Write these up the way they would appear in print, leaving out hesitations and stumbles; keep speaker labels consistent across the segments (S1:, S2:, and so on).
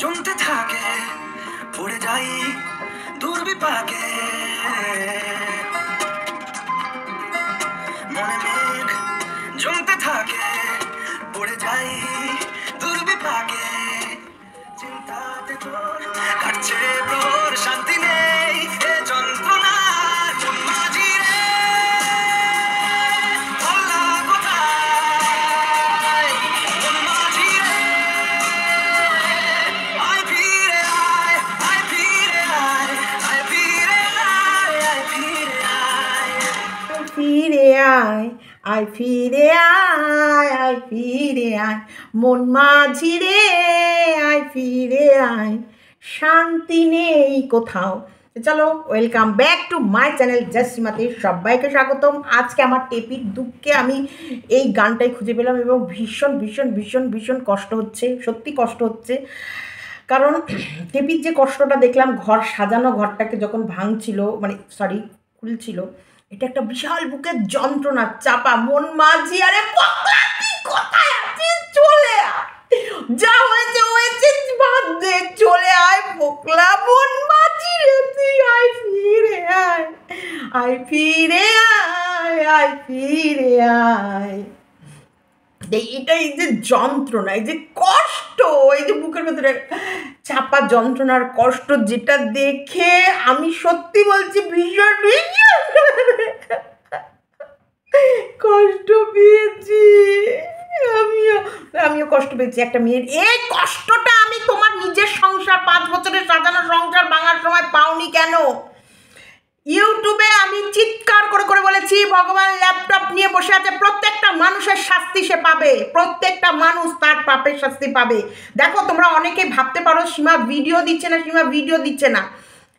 S1: জমতে থাকে, পড়ে যাই দুর্বিপাকে। মনে মেঘ জমতে থাকে, পড়ে যাই দুর্বিপাকে। চিন্তাতে তোর কাটছে তোর, শান্তি নেই এ যন্ত্রণার। মন মাঝি রে, বললা কোথায়? মন মাঝি রে, আয় ফিরে আয়, আয় ফিরে আয়, আয় ফিরে আয়, আয় ফিরে আয়।
S2: ফিরে আয়, আয় ফিরে আয়, আয় ফিরে আয়, মন মাঝি রে, আয় ফিরে আয়, শান্তি নেই কোথাও। চলো, welcome back to my channel জাসিমাতে সবাইকে স্বাগতম। আজকে আমার টেপির দুঃখে আমি এই গানটাই খুঁজে পেলাম এবং ভীষণ ভীষণ ভীষণ ভীষণ কষ্ট হচ্ছে, সত্যি কষ্ট হচ্ছে। কারণ টেপির যে কষ্টটা দেখলাম, ঘর সাজানো ঘরটাকে যখন ভাঙছিল, মানে সরি খুলছিল, এটা একটা বিশাল বুকের যন্ত্রণা চাপা। মন মাঝি, আরে পগলা তুই কোথায় আছিস? চলে আয়, যা হয়েছে হয়েছে, বাদ দে, চলে আয় পোকলা। মন মাঝি রে, তুই আয় ফিরে আয়, আয় ফিরে আয়, আয় ফিরে আয়। এটা এই যে যন্ত্রণা, এই যে কষ্ট, এই যে বুকের ভেতরে চাপা যন্ত্রণার কষ্ট, যেটা দেখে আমি সত্যি বলছি ভীষণ ভীষণ কষ্ট পেয়েছি। আমিও আমিও কষ্ট পেয়েছি একটা মেয়ের। এই কষ্টটা আমি তোমার নিজের সংসার, 5 বছরের সাজানো সংসার ভাঙার সময় পাওনি কেন? ইউটিউবে আমি চিৎকার করে করে বলেছি, ভগবান ল্যাপটপ নিয়ে বসে আছে, প্রত্যেকটা মানুষের শাস্তি সে পাবে, প্রত্যেকটা মানুষ তার পাপের শাস্তি পাবে। দেখো, তোমরা অনেকেই ভাবতে পারো সীমা ভিডিও দিচ্ছে না, সীমা ভিডিও দিচ্ছে না।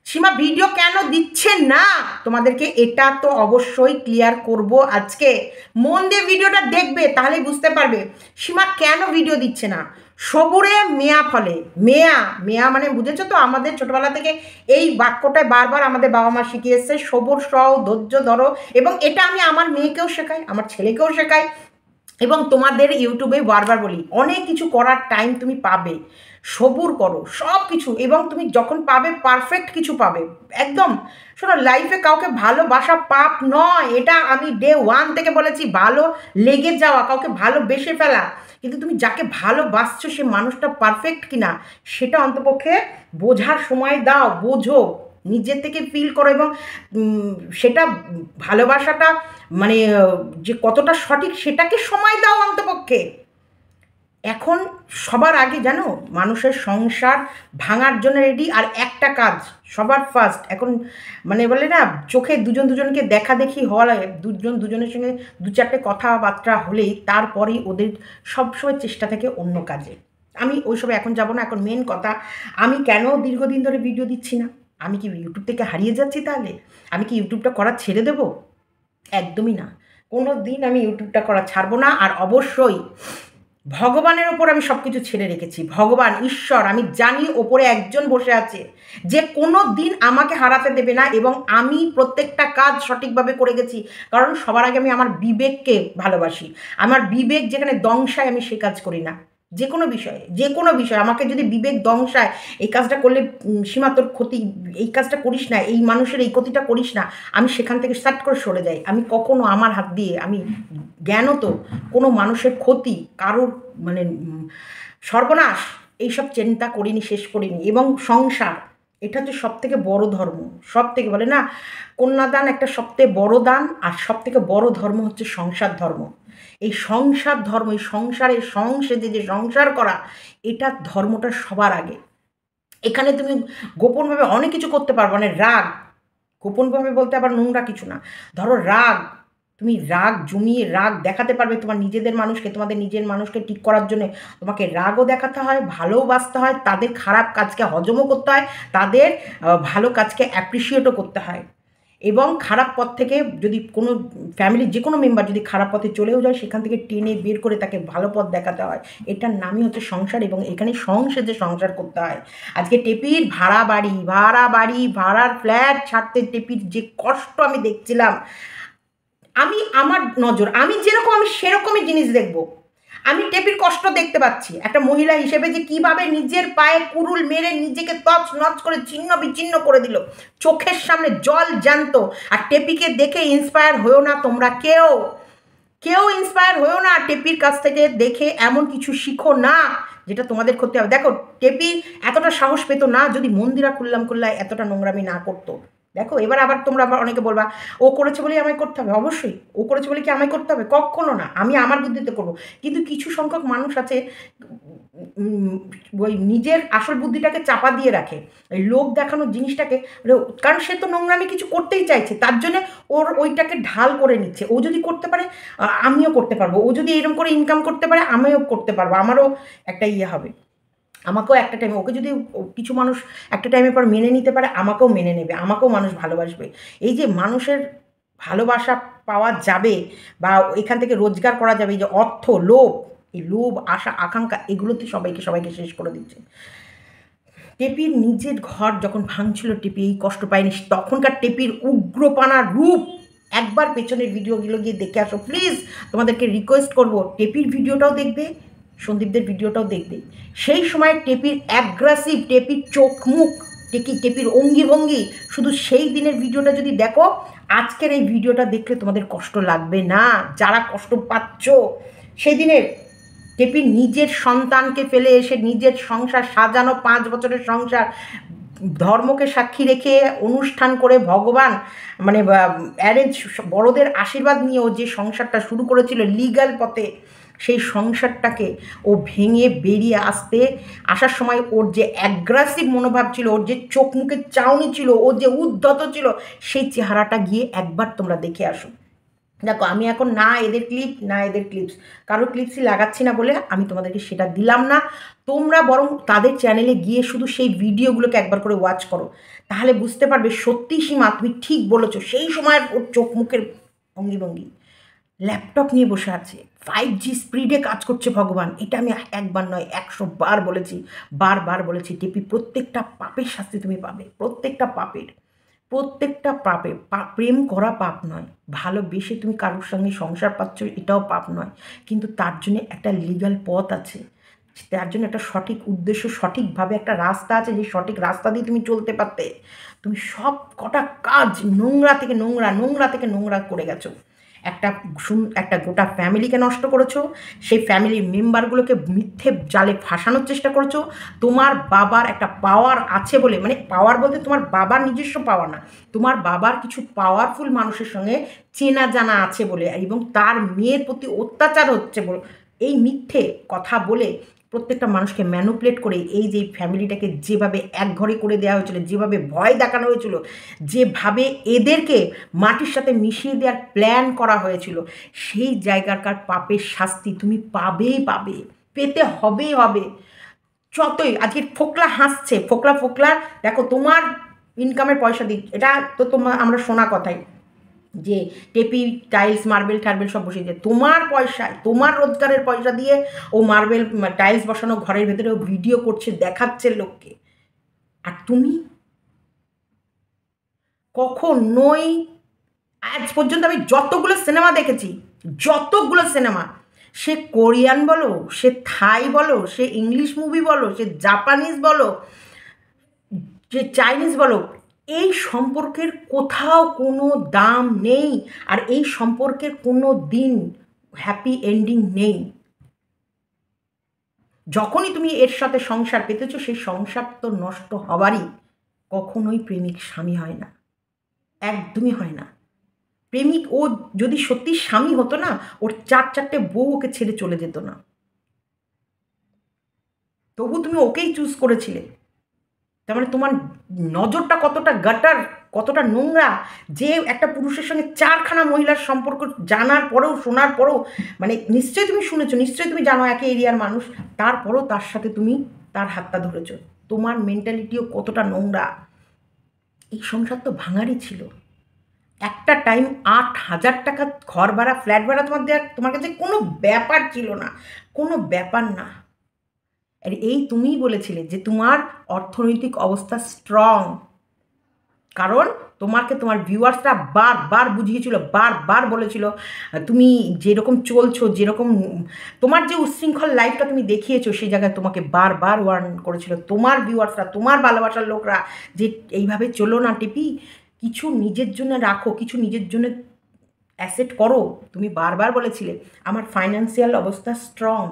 S2: সীমা ভিডিও কেন দিচ্ছে না তোমাদেরকে এটা তো অবশ্যই ক্লিয়ার করব আজকে। মন দিয়ে ভিডিওটা দেখবে, তাহলেই বুঝতে পারবে সীমা কেন ভিডিও দিচ্ছে না। সবুরে মেয়া ফলে, মেয়া মেয়া মানে বুঝেছো তো? আমাদের ছোটবেলা থেকে এই বাক্যটায় বারবার আমাদের বাবা মা শিখিয়ে এসছে, সবুর সহ ধৈর্য ধরো। এবং এটা আমি আমার মেয়েকেও শেখাই, আমার ছেলেকেও শেখাই, এবং তোমাদের ইউটিউবে বারবার বলি, অনেক কিছু করার টাইম তুমি পাবে, সবুর করো সব কিছু, এবং তুমি যখন পাবে পারফেক্ট কিছু পাবে একদম। শোনো, লাইফে কাউকে ভালোবাসা পাপ নয়, এটা আমি ডে 1 থেকে বলেছি। ভালো লেগে যাওয়া, কাউকে ভালোবেসে ফেলা, কিন্তু তুমি যাকে ভালোবাসছো সে মানুষটা পারফেক্ট কিনা সেটা অন্তপক্ষে বোঝার সময় দাও, বোঝো, নিজের থেকে ফিল করো। এবং সেটা ভালোবাসাটা মানে যে কতটা সঠিক সেটাকে সময় দাও অন্তপক্ষে। এখন সবার আগে জানো, মানুষের সংসার ভাঙার জন্য রেডি, আর একটা কাজ সবার ফার্স্ট এখন, মানে বলে না, চোখে দুজন দুজনকে দেখা দেখি হওয়া, দুজন দুজনের সঙ্গে 2-4টে কথাবার্তা হলেই তারপরেই ওদের সবসময় চেষ্টা থাকে অন্য কাজে। আমি ওইসব এখন যাব না। এখন মেন কথা, আমি কেন দীর্ঘদিন ধরে ভিডিও দিচ্ছি না? আমি কি ইউটিউব থেকে হারিয়ে যাচ্ছি? তাহলে আমি কি ইউটিউবটা করা ছেড়ে দেবো? একদমই না, কোনো দিন আমি ইউটিউবটা করা ছাড়বো না। আর অবশ্যই ভগবানের ওপর আমি সব কিছু ছেড়ে রেখেছি। ভগবান, ঈশ্বর, আমি জানি ওপরে একজন বসে আছে যে কোনো দিন আমাকে হারাতে দেবে না, এবং আমি প্রত্যেকটা কাজ সঠিকভাবে করে গেছি। কারণ সবার আগে আমি আমার বিবেককে ভালোবাসি। আমার বিবেক যেখানে দংশায় আমি সে কাজ করি না। যে কোনো বিষয়ে, যে কোনো বিষয় আমাকে যদি বিবেক দংশায়, এই কাজটা করলে সীমা তোর ক্ষতি, এই কাজটা করিস না, এই মানুষের এই ক্ষতিটা করিস না, আমি সেখান থেকে স্টার্ট করে সরে যাই। আমি কখনো আমার হাত দিয়ে, আমি জ্ঞানত কোনো মানুষের ক্ষতি, কারোর মানে সর্বনাশ, এইসব চিন্তা করিনি, শেষ করিনি। এবং সংসার, এটা হচ্ছে সবথেকে বড় ধর্ম। সব থেকে বলে না, কন্যাদান একটা সবথেকে বড় দান, আর সবথেকে বড় ধর্ম হচ্ছে সংসার ধর্ম। এই সংসার ধর্ম, এই সংসারে সংসেদে যে সংসার করা, এটা ধর্মটা সবার আগে। এখানে তুমি গোপনভাবে অনেক কিছু করতে পারবে, মানে রাগ, গোপনভাবে বলতে আবার নোংরা কিছু না। ধরো রাগ, তুমি রাগ জমিয়ে রাগ দেখাতে পারবে তোমার নিজেদের মানুষকে, তোমাদের নিজের মানুষকে ঠিক করার জন্য তোমাকে রাগও দেখাতে হয়, ভালোবাসতে হয়, তাদের খারাপ কাজকে হজমও করতে হয়, তাদের ভালো কাজকে অ্যাপ্রিসিয়েটও করতে হয়। এবং খারাপ পথ থেকে যদি কোনো ফ্যামিলির যে কোনো মেম্বার যদি খারাপ পথে চলেও যায়, সেখান থেকে টেনে বের করে তাকে ভালো পথ দেখাতে হয়। এটার নামই হচ্ছে সংসার, এবং এখানে সংসারে সংসার করতে হয়। আজকে টেপির ভাড়া বাড়ি, ভাড়ার ফ্ল্যাট ছাড়তে টেপির যে কষ্ট আমি দেখছিলাম, আমি আমার নজর, আমি যেরকম আমি সেরকমই জিনিস দেখব। আমি টেপির কষ্ট দেখতে পাচ্ছি একটা মহিলা হিসেবে, যে কিভাবে নিজের পায়ে কুরুল মেরে নিজেকে তছ নচ করে ছিন্ন বিচ্ছিন্ন করে দিল, চোখের সামনে জল জ্যান্ত। আর টেপিকে দেখে ইন্সপায়ার হয়েও না তোমরা, কেউ কেউ ইন্সপায়ার হয়েও না টেপির কাছ থেকে দেখে এমন কিছু শিখো না যেটা তোমাদের করতে হবে। দেখো টেপি এতটা সাহস পেত না যদি মন্দিরা খুল্লায় এতটা নোংরামি না করতো। দেখো এবার আবার তোমরা আবার অনেকে বলবা ও করেছে বলেই আমায় করতে হবে। অবশ্যই ও করেছে বলে কি আমায় করতে হবে? কখনো না, আমি আমার বুদ্ধিতে করবো। কিন্তু কিছু সংখ্যক মানুষ আছে ওই নিজের আসল বুদ্ধিটাকে চাপা দিয়ে রাখে, ওই লোক দেখানোর জিনিসটাকে, কারণ সে তো নোংরামি কিছু করতেই চাইছে, তার জন্য ওর ওইটাকে ঢাল করে নিচ্ছে। ও যদি করতে পারে আমিও করতে পারবো, ও যদি এরকম করে ইনকাম করতে পারে আমিও করতে পারবো, আমারও একটা ইয়ে হবে, আমাকেও একটা টাইমে, ওকে যদি কিছু মানুষ একটা টাইমের পর মেনে নিতে পারে আমাকেও মেনে নেবে, আমাকেও মানুষ ভালোবাসবে। এই যে মানুষের ভালোবাসা পাওয়া যাবে বা এখান থেকে রোজগার করা যাবে, এই যে অর্থ, লোভ, এই লোভ, আশা, আকাঙ্ক্ষা, এগুলোতে সবাইকে শেষ করে দিচ্ছে। টেপির নিজের ঘর যখন ভাঙছিল টেপি এই কষ্ট পায়নি, তখনকার টেপির উগ্রপানার রূপ একবার পেছনের ভিডিওগুলো গিয়ে দেখে আসো প্লিজ। তোমাদেরকে রিকোয়েস্ট করবো, টেপির ভিডিওটাও দেখবে, সন্দীপদের ভিডিওটাও দেখবে। সেই সময় টেপির অ্যাগ্রেসিভ, টেপির চোখ মুখ, টেপির অঙ্গি ভঙ্গি, শুধু সেই দিনের ভিডিওটা যদি দেখো, আজকের এই ভিডিওটা দেখলে তোমাদের কষ্ট লাগবে না। যারা কষ্ট পাচ্ছ সেই দিনের, টেপির নিজের সন্তানকে ফেলে এসে নিজের সংসার সাজানো, 5 বছরের সংসার, ধর্মকে সাক্ষী রেখে অনুষ্ঠান করে, ভগবান মানে অ্যারেঞ্জ বড়দের আশীর্বাদ নিয়েও যে সংসারটা শুরু করেছিল লিগ্যাল পথে, সেই সংসারটাকে ও ভেঙে বেরিয়ে আসার সময় ওর যে অ্যাগ্রেসিভ মনোভাব ছিল, ওর যে চোখ মুখের চাউনি ছিল, ও যে উদ্ধত ছিল, সেই চেহারাটা গিয়ে একবার তোমরা দেখে আসো। দেখো আমি এখন না এদের ক্লিপ না এদের ক্লিপস, কারো ক্লিপসই লাগাচ্ছি না বলে আমি তোমাদেরকে সেটা দিলাম না। তোমরা বরং তাদের চ্যানেলে গিয়ে শুধু সেই ভিডিওগুলোকে একবার করে ওয়াচ করো, তাহলে বুঝতে পারবে সত্যি সীমা তুমি ঠিক বলেছো। সেই সময় ওর চোখ মুখের ভঙ্গি, ল্যাপটপ নিয়ে বসে আছে, 5G স্পিডে কাজ করছে ভগবান, এটা আমি একবার নয় 100 বার বলেছি, বারবার বলেছি। টেপি প্রত্যেকটা পাপের শাস্তি তুমি পাবে, প্রত্যেকটা পাপের, প্রেম করা পাপ নয়, ভালোবেসে তুমি কারোর সঙ্গে সংসার পাচ্ছ এটাও পাপ নয়, কিন্তু তার জন্য একটা লিগ্যাল পথ আছে, তার জন্য একটা সঠিক উদ্দেশ্য, সঠিকভাবে একটা রাস্তা আছে, যে সঠিক রাস্তা দিয়ে তুমি চলতে পারতে। তুমি সব কটা কাজ নোংরা থেকে নোংরা করে গেছো। একটা গোটা ফ্যামিলিকে নষ্ট করেছো, সেই ফ্যামিলির মেম্বারগুলোকে মিথ্যে জালে ফাঁসানোর চেষ্টা করেছো। তোমার বাবার একটা পাওয়ার আছে বলে, মানে পাওয়ার বলতে তোমার বাবার নিজস্ব পাওয়ার না, তোমার বাবার কিছু পাওয়ারফুল মানুষের সঙ্গে চেনা জানা আছে বলে, এবং তার মেয়ের প্রতি অত্যাচার হচ্ছে বলে, এই মিথ্যে কথা বলে প্রত্যেকটা মানুষকে ম্যানুপুলেট করে এই যে ফ্যামিলিটাকে যেভাবে একঘরে করে দেওয়া হয়েছিল, যেভাবে ভয় দেখানো হয়েছিল, যেভাবে এদেরকে মাটির সাথে মিশিয়ে দেওয়ার প্ল্যান করা হয়েছিল, সেই জায়গাকার পাপের শাস্তি তুমি পাবে, পেতে হবে। যতই আজকে ফোকলা হাসছে, ফোকলা দেখো তোমার ইনকামের পয়সা দিক, এটা তো আমরা শোনা কথাই যে টেপি টাইলস মার্বেল সব বসিয়ে দিয়ে, তোমার পয়সায়, তোমার রোজগারের পয়সা দিয়ে ও মার্বেল টাইলস বসানো ঘরের ভেতরে ও ভিডিও করছে, দেখাচ্ছে লোককে। আর তুমি কখনোই, আজ পর্যন্ত আমি যতগুলো সিনেমা দেখেছি, সে কোরিয়ান বলো, সে থাই বলো, সে ইংলিশ মুভি বলো, সে জাপানিজ বলো, যে চাইনিজ বলো, এই সম্পর্কের কোথাও কোনো দাম নেই, আর এই সম্পর্কের কোনো দিন হ্যাপি এন্ডিং নেই। যখনই তুমি এর সাথে সংসার পেতেছো, সেই সংসার তো নষ্ট হবারই। কখনোই প্রেমিক স্বামী হয় না, একদমই হয় না। প্রেমিক ও যদি সত্যি স্বামী হতো না, ওর 4-4টে বউ ওকে ছেড়ে চলে যেত না, তবু তুমি ওকেই চুজ করেছিলে। তার মানে তোমার নজরটা কতটা গাটার, কতটা নোংরা, যে একটা পুরুষের সঙ্গে 4খানা মহিলার সম্পর্ক জানার পরেও, শোনার পরেও, মানে নিশ্চয়ই তুমি শুনেছো, নিশ্চয়ই তুমি জানো একই এরিয়ার মানুষ, তারপরেও তার সাথে তুমি তার হাতটা ধরেছো। তোমার মেন্টালিটিও কতটা নোংরা। এই সংসার তো ভাঙারই ছিল। একটা টাইম 8,000 টাকা ঘর ভাড়া, ফ্ল্যাট ভাড়া তোমার কাছে কোনো ব্যাপার ছিল না, কোনো ব্যাপার না। আর এই তুমিই বলেছিলে যে তোমার অর্থনৈতিক অবস্থা স্ট্রং, কারণ তোমাকে তোমার ভিউয়ার্সরা বারবার বুঝিয়েছিল, বারবার বলেছিল তুমি যেরকম চলছো, যেরকম তোমার যে উচ্ছৃঙ্খল লাইফটা তুমি দেখিয়েছো, সেই জায়গায় তোমাকে বারবার ওয়ার্ন করেছিল তোমার ভিউয়ার্সরা, তোমার ভালোবাসার লোকরা, যে এইভাবে চলো না টিপি, কিছু নিজের জন্য রাখো, কিছু নিজের জন্য অ্যাসেট করো। তুমি বারবার বলেছিলে আমার ফাইন্যান্সিয়াল অবস্থা স্ট্রং,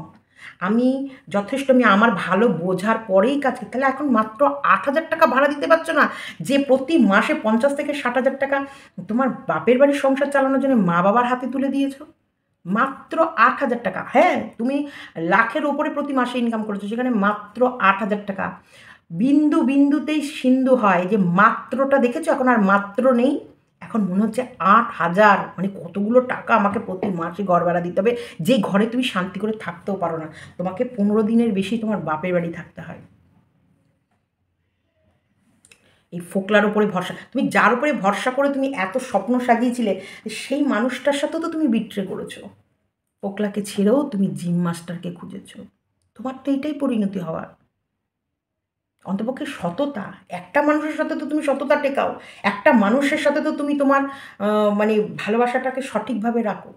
S2: আমি যথেষ্ট, আমি আমার ভালো বোঝার পরেই কাজ করি। তাহলে এখন মাত্র 8,000 টাকা ভাড়া দিতে পারছো না, যে প্রতি মাসে 50 থেকে 60,000 টাকা তোমার বাপের বাড়ির সংসার চালানোর জন্য মা বাবার হাতে তুলে দিয়েছো। মাত্র 8,000 টাকা। হ্যাঁ, তুমি লাখের ওপরে প্রতি মাসে ইনকাম করেছো, সেখানে মাত্র 8,000 টাকা। বিন্দু বিন্দুতেই সিন্ধু হয়, যে মাত্রটা দেখেছো, এখন আর মাত্র নেই, এখন মনে হচ্ছে 8,000, মানে কতগুলো টাকা আমাকে প্রতি মাসে ঘর ভাড়া দিতে হবে, যে ঘরে তুমি শান্তি করে থাকতেও পারো না, তোমাকে 15 দিনের বেশি তোমার বাপের বাড়ি থাকতে হয়। এই ফোকলার উপরে ভরসা, তুমি যার উপরে ভরসা করে তুমি এত স্বপ্ন সাজিয়েছিলে, সেই মানুষটার সাথেও তো তুমি বিট্রে করেছো। ফোকলাকে ছেড়েও তুমি জিম মাস্টারকে খুঁজেছো। তোমার তো এটাই পরিণতি হওয়ার। অন্তপক্ষে সততা, একটা মানুষের সাথে তো তুমি সততা টেকাও, একটা মানুষের সাথে তো তুমি তোমার মানে ভালোবাসাটাকে সঠিকভাবে রাখো।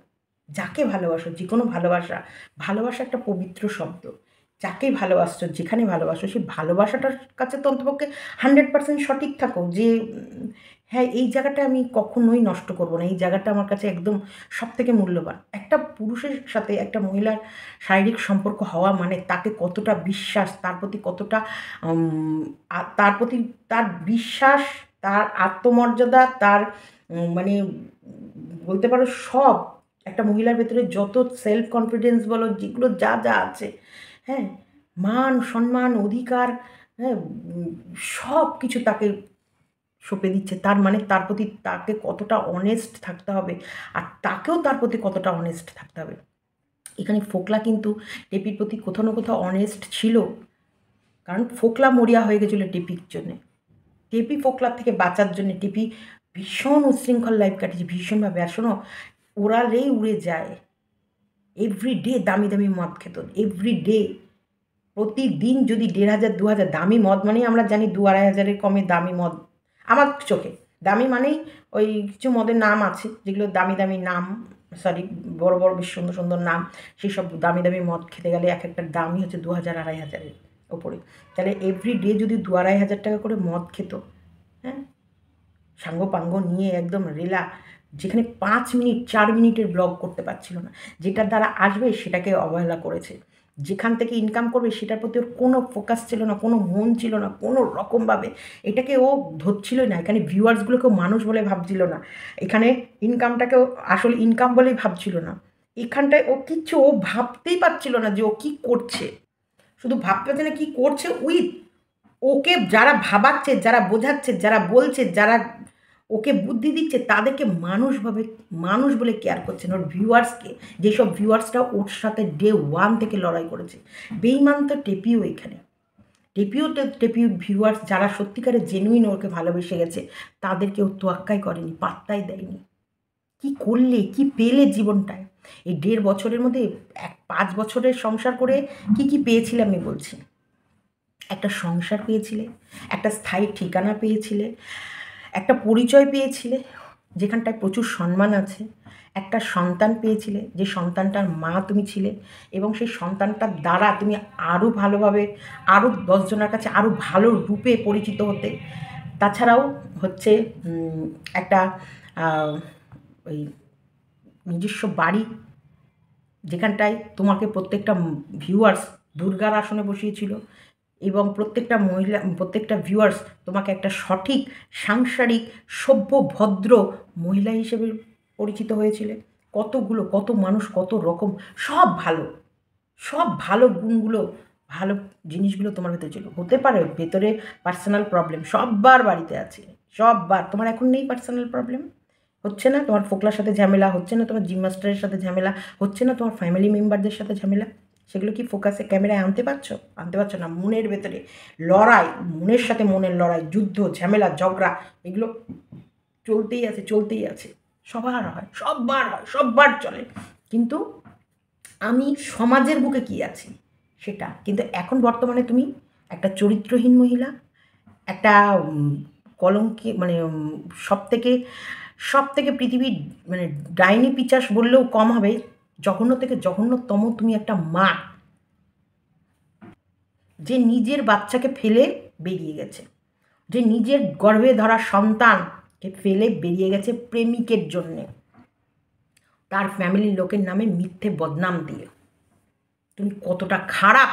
S2: যাকে ভালোবাসো, যে কোনো ভালোবাসা, ভালোবাসা একটা পবিত্র শব্দ, যাকে ভালোবাসছো, যেখানে ভালোবাসো, সেই ভালোবাসাটার কাছে তো অন্তপক্ষে 100% সঠিক থাকো, যে হ্যাঁ এই জায়গাটা আমি কখনোই নষ্ট করবো না, এই জায়গাটা আমার কাছে একদম সব থেকে মূল্যবান। একটা পুরুষের সাথে একটা মহিলার শারীরিক সম্পর্ক হওয়া মানে তাকে কতটা বিশ্বাস, তার প্রতি কতটা তার প্রতি তার বিশ্বাস, তার আত্মমর্যাদা, তার মানে বলতে পারো সব, একটা মহিলার ভেতরে যত সেলফ কনফিডেন্স বলো, যেগুলো যা যা আছে, হ্যাঁ, মান সম্মান অধিকার, হ্যাঁ, সব কিছু তাকে সঁপে দিচ্ছে। তার মানে তার প্রতি তাকে কতটা অনেস্ট থাকতে হবে, আর তাকেও তার প্রতি কতটা অনেস্ট থাকতে হবে। এখানে ফোকলা কিন্তু টেপির প্রতি কোথাও না কোথাও অনেস্ট ছিল, কারণ ফোকলা মরিয়া হয়ে গেছিলো টেপির জন্যে। টেপি ফোকলার থেকে বাঁচার জন্য টেপি ভীষণ উচ্ছৃঙ্খল লাইফ কাটিয়েছে, ভীষণভাবে। আর শোনো, ওড়ালেই উড়ে যায়, এভরিডে দামি দামি মদ খেত, এভরিডে, প্রতিদিন যদি 1,500 2,000 দামি মদ, মানে আমরা জানি 2-2,500 কমে দামি মদ, আমার চোখে দামি মানেই ওই কিছু মদের নাম আছে যেগুলো দামি দামি নাম, সরি, বড় বড় বেশ সুন্দর সুন্দর নাম, সেই সব দামি দামি মদ খেতে গেলে এক একটা দামই হচ্ছে 2,000-2,500 ওপরে। তাহলে এভরিডে যদি 2,000-2,500 টাকা করে মদ খেত, হ্যাঁ, সাঙ্গ পাঙ্গ নিয়ে একদম রেলা, যেখানে 5 মিনিট 4 মিনিটের ব্লগ করতে পারছিল না, যেটার দ্বারা আসবে সেটাকে অবহেলা করেছে, যেখান থেকে ইনকাম করবে সেটার প্রতি ওর কোনো ফোকাস ছিল না, কোনো মন ছিল না, কোনো রকমভাবে এটাকে ও ধরছিলই না। এখানে ভিউয়ার্সগুলোকেও মানুষ বলে ভাবছিল না, এখানে ইনকামটাকেও আসলে ইনকাম বলেই ভাবছিল না, এখানটায় ও কিচ্ছু ও ভাবতেই পারছিল না যে ও কী করছে, শুধু ভাবতে পারছে না কী করছে উইথ ওকে যারা ভাবাচ্ছে, যারা বোঝাচ্ছে, যারা বলছে, যারা ওকে বুদ্ধি দিচ্ছে, তাদেরকে মানুষ বলে কেয়ার করছেন। ওর ভিউয়ার্সকে, যেসব ভিউয়ার্সরা ওর সাথে ডে 1 থেকে লড়াই করেছে, বেইমান তো টেপিও, এখানে টেপিও ভিউয়ার্স যারা সত্যিকারে জেনুইন ওকে ভালোবেসে গেছে, তাদেরকে ও তোয়াক্কাই করেনি, পাত্তাই দেয়নি। কি করলে, কি পেলে জীবনটায়? এই 1.5 বছরের মধ্যে 5 বছরের সংসার করে কি পেয়েছিলে আমি বলছি। একটা সংসার পেয়েছিলে, একটা স্থায়ী ঠিকানা পেয়েছিলে, একটা পরিচয় পেয়েছিলে যেখানটায় প্রচুর সম্মান আছে, একটা সন্তান পেয়েছিলে, যে সন্তানটার মা তুমি ছিলে, এবং সেই সন্তানটার দ্বারা তুমি আরও ভালোভাবে, আরও 10 জনের কাছে আরও ভালো রূপে পরিচিত হতে। তাছাড়াও হচ্ছে একটা ওই নিজস্ব বাড়ি, যেখানটায় তোমাকে প্রত্যেকটা ভিউয়ার্স দুর্গার আসনে বসিয়েছিল, এবং প্রত্যেকটা ভিউয়ার্স তোমাকে একটা সঠিক সাংসারিক সভ্য ভদ্র মহিলা হিসেবে পরিচিত হয়েছিলে। কত মানুষ, কত রকম, সব ভালো গুণগুলো, ভালো জিনিসগুলো তোমার ভেতরে ছিল। হতে পারে ভেতরে পার্সোনাল প্রবলেম সববার বাড়িতে আছে, সববার। তোমার এখন নেই পার্সোনাল প্রবলেম, হচ্ছে না তোমার ফোকলার সাথে ঝামেলা, হচ্ছে না তোমার জিম মাস্টারের সাথে ঝামেলা, হচ্ছে না তোমার ফ্যামিলি মেম্বারদের সাথে ঝামেলা, সেগুলো কি ফোকাসে ক্যামেরায় আনতে পারছো না? মনের ভেতরে লড়াই, মনের সাথে মনের লড়াই, যুদ্ধ, ঝামেলা, ঝগড়া, এগুলো চলতেই আছে। সববার চলে। কিন্তু আমি সমাজের বুকে কি আছি সেটা, কিন্তু এখন বর্তমানে তুমি একটা চরিত্রহীন মহিলা, একটা কলঙ্কি মানে সব থেকে পৃথিবীর মানে ডাইনি পিচাস বললেও কম হবে, জঘন্য থেকে জঘন্যতম তুমি একটা মা, যে নিজের বাচ্চাকে ফেলে বেরিয়ে গেছে, যে নিজের গর্ভে ধরা সন্তানকে ফেলে বেরিয়ে গেছে প্রেমিকের জন্যে, তার ফ্যামিলির লোকের নামে মিথ্যে বদনাম দিয়ে। তুমি কতটা খারাপ!